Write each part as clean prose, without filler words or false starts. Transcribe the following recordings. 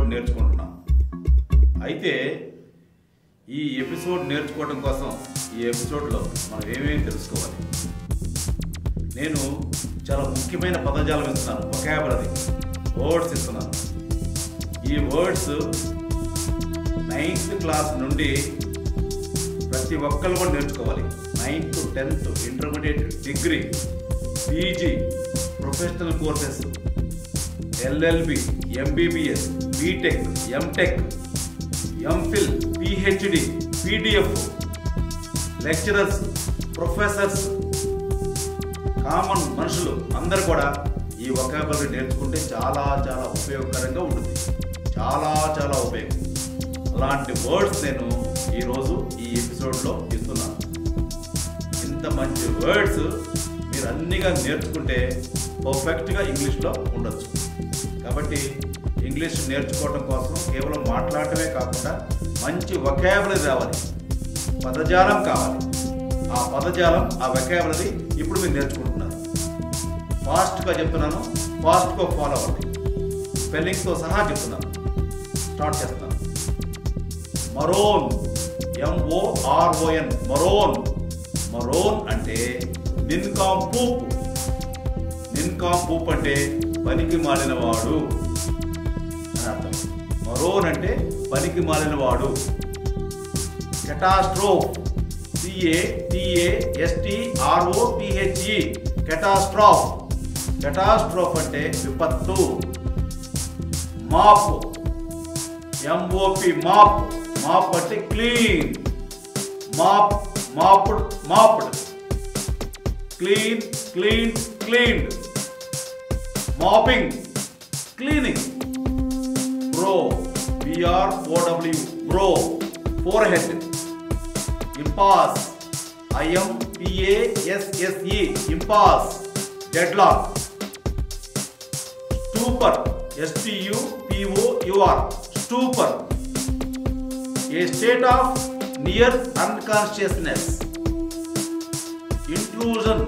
Episode నేర్చుకుంటున్నాం. అయితే ఈ ఎపిసోడ్ నేర్చుకోవడం కోసం ఈ ఎపిసోడ్లో మనం ఏమేమి తెలుసుకోవాలి. నేను చాలా ముఖ్యమైన పదజాలం ఇస్తున్నాను, వొకాబులరీ వర్డ్స్ ఇస్తున్నాను. ఈ వర్డ్స్ 9th క్లాస్ నుండి ప్రతి ఒక్కరు కూడా నేర్చుకోవాలి. 9th, 10th, intermediate, degree, PG, professional courses, LLB, MBBS, BTech, MTech, MPhil, PhD, PDF, lecturers, professors, common మనుషులు అందరూ కూడా ఈ వొకాబులరీ నేర్చుకుంటే చాలా చాలా ఉపయోగకరంగా ఉంటుంది. చాలా చాలా ఉపయోగం. అలాంటి వర్డ్స్ నేను ఈరోజు ఈ ఎపిసోడ్లో ఇస్తున్నాను. ఇంత మంచి వర్డ్స్ మీరు అన్నిగా నేర్చుకుంటే పర్ఫెక్ట్గా ఇంగ్లీష్లో ఉండొచ్చు. కాబట్టి ఇంగ్లీష్ నేర్చుకోవడం కోసం కేవలం మాట్లాడటమే కాకుండా మంచి వొకాబులరీ రావాలి, పదజాలం కావాలి. ఆ పదజాలం, ఆ వొకాబులరీ ఇప్పుడు మీరు నేర్చుకుంటున్నారు. ఫాస్ట్గా చెప్తున్నాను, ఫాస్ట్గా ఫాలో అవ్వండి. స్పెల్లింగ్తో సహా చెప్తున్నాను. స్టార్ట్ చేస్తున్నాను. మరోన్, MORON, మరోన్. మరోన్ అంటే నిన్కాంపూప్. నిన్కాంపూప్ అంటే పనికి మాలినవాడు అని అర్థం. మరోన్ అంటే పనికి మాలినవాడు. కెటాస్ట్రోఫ్, CATASTROPHE, కెటాస్ట్రోఫ్. కెటాస్ట్రోఫ్ అంటే విపత్తు. Mop, MOP, mop. మాప్ అంటే clean. Mop, mopped, mopped. Clean, clean, cleaned. Mopping, cleaning. Brow, BROW, brow, forehead. Impasse, IMPASSE, impasse, deadlock. Stupor, STUPOUR, stupor. A state of near unconsciousness. Intrusion,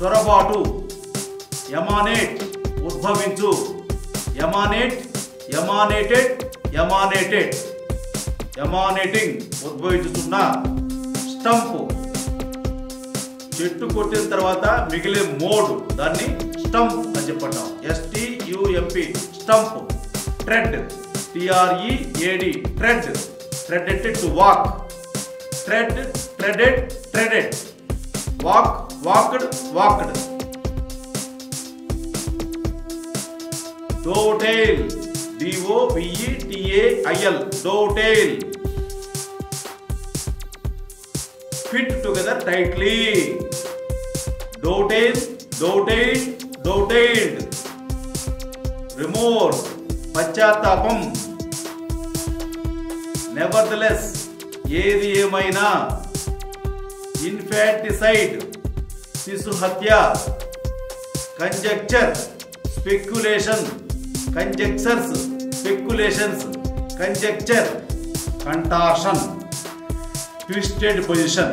చొరబాటు. ఎమానేట్, ఉద్భవించు. ఎమానేట్, ఎమానేటెడ్, ఎమానేటెడ్. ఎమానేటింగ్, ఉద్భవించుతున్న. Stump, చెట్టు కొట్టిన తర్వాత మిగిలే mode, దాన్ని stump అని చెప్పంటాం. STUMP, stump. Tread, TREAD, tread. Tread అంటే to walk. Tread, treaded, treaded. Walk, walked, walked. Dovetail, DOVETAIL, dovetail. Fit together tightly. Dovetail, dovetail, dovetailed. Remorse, పశ్చాత్తాపం. నెవర్దలెస్, ఏది ఏమైనా. ఇన్ఫాంటిసైడ్, శిశు హత్య. Conjecture, speculation. Conjectures, speculations. Conjecture. Contortion, twisted position.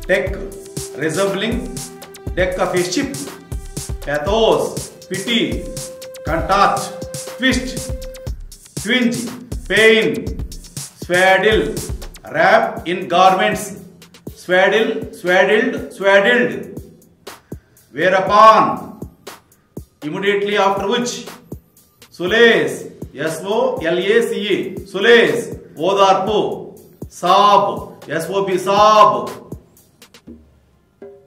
Deck, resembling deck of a ship. pathos, pity. Contact, twist, twinge, pain. Swaddle, wrap in garments. Swaddle, swaddled, swaddled. Whereupon, immediately after which. Solace, SOLACE, solace, ఓదార్పు. సాబ్, SOB, Saab.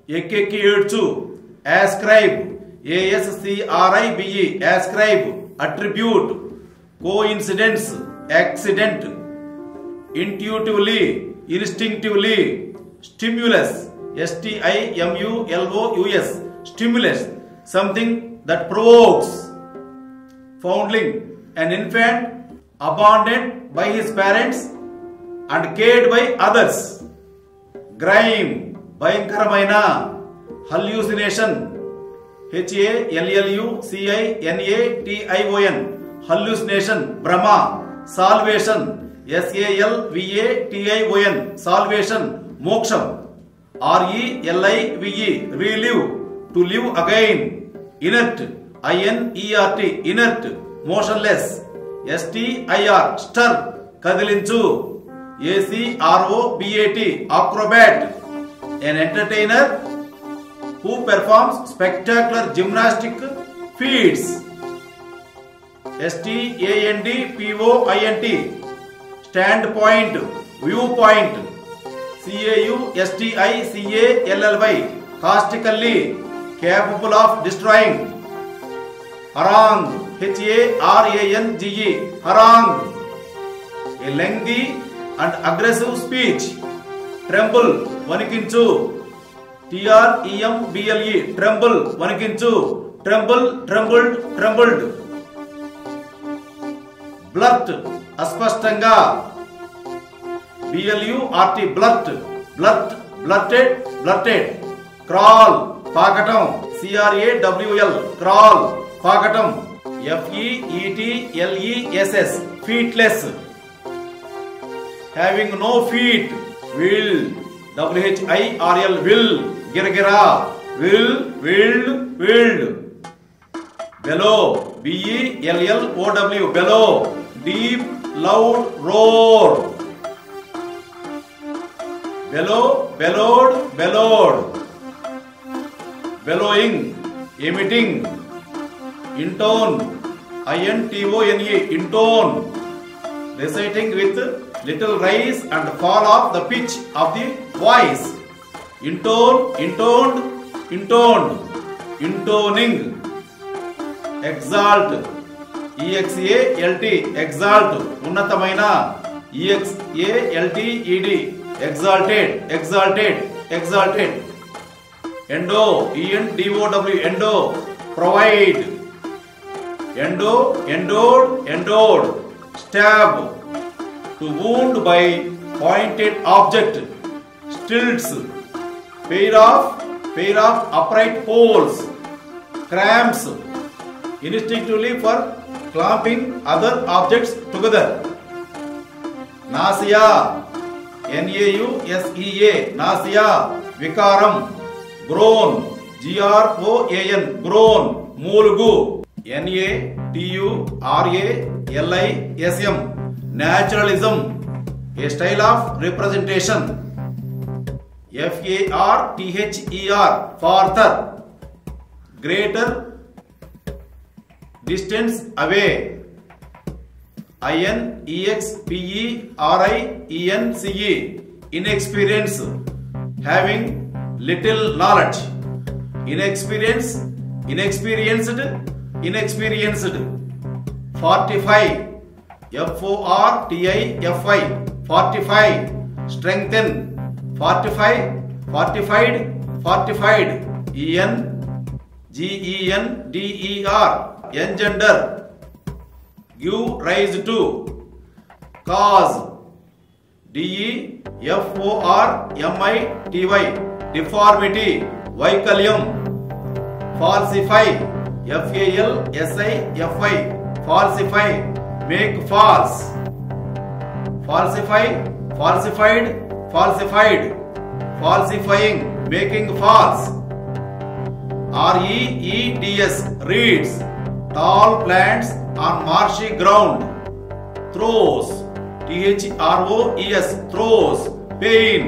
ఎక్కెక్కి ఏడ్చు. ascribe, ASCRIBE, ascribe. attribute, coincidence, accident. intuitively, instinctively. stimulus, STIMULOUS, stimulus, something that provokes. foundling, an infant abandoned by his parents and cared by others. grime, భయంకరమైన. hallucination, HALLUCINATION, hallucination, భ్రమ. salvation, SALVATION, salvation, మోక్షం. RELIVE, relive, to live again. inert, INERT, inert, motionless. STIR స్టర్ కదిలించు. ACROBAT acrobat an entertainer who performs spectacular gymnastic feats. STANDPOINT standpoint viewpoint. CAUSTICALLY caustically capable of destroying. Harangue HARANGE harangue a lengthy and aggressive speech. Tremble వణికించు. TREMBLE tremble వణికించు. Tremble trembled trembled. Blurt అస్పష్టంగా. BLURT blurt blurt blurted blurted. Crawl పాకటం. CRAWL crawl పాకటం. FEETLESS feetless having no feet. Will WHIRL will గిరగిరా. Will willed willed. Bellow BELLOW bellow deep loud roar. Bellow bellowed bellowed. Bellowing emitting. Intone INTONE intone reciting with little rise and fall of the pitch of the voice. Intone intoned intoned. Intoning. Exalt EXALT exalt ఉన్నతమైన. EXALTED exalted exalted exalted. Endo ENDOW endo provide. Endo endowed endowed. Stab to wound by pointed object. Stilts pair of upright poles. Cramps instinctively for clamping other objects together. Nausea NAUSEA nausea vikaram. Groan GROAN groan మూలుగు. NATURALISM naturalism a style of representation. FARTHER farther greater distance away. INEXPERIENCE inexperience having little knowledge. Inexperienced inexperienced inexperienced. Fortify FORTIFY fortify. Strengthen fortify fortified fortified. ENGENDER engender give rise to. Cause DEFORMITY deformity వైకల్యం. Falsify FALSIFY falsify make false. Falsify falsified falsified. Falsifying making false. REEDS reeds tall plants on marshy ground. Throws THROES throws pain.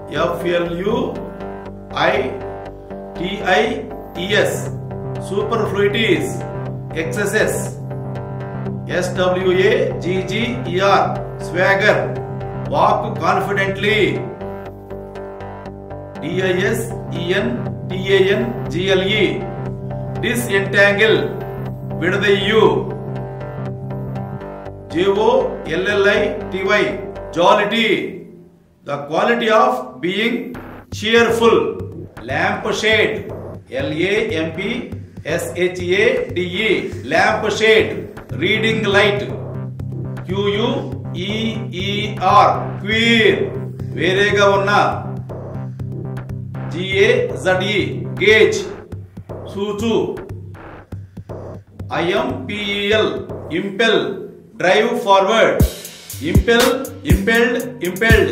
SUPERFLUITIES superfluities excesses. SWAGGER swagger walk confidently. DISENTANGLE disentangle విడదీయు. JOLLITY jollity the quality of being cheerful. Lampshade LAMPSHADE lampshade reading light. QUEER queer వేరేగా ఉన్న. GAZE gauge సూచు. IMPEL impel drive forward. Impel impelled impelled.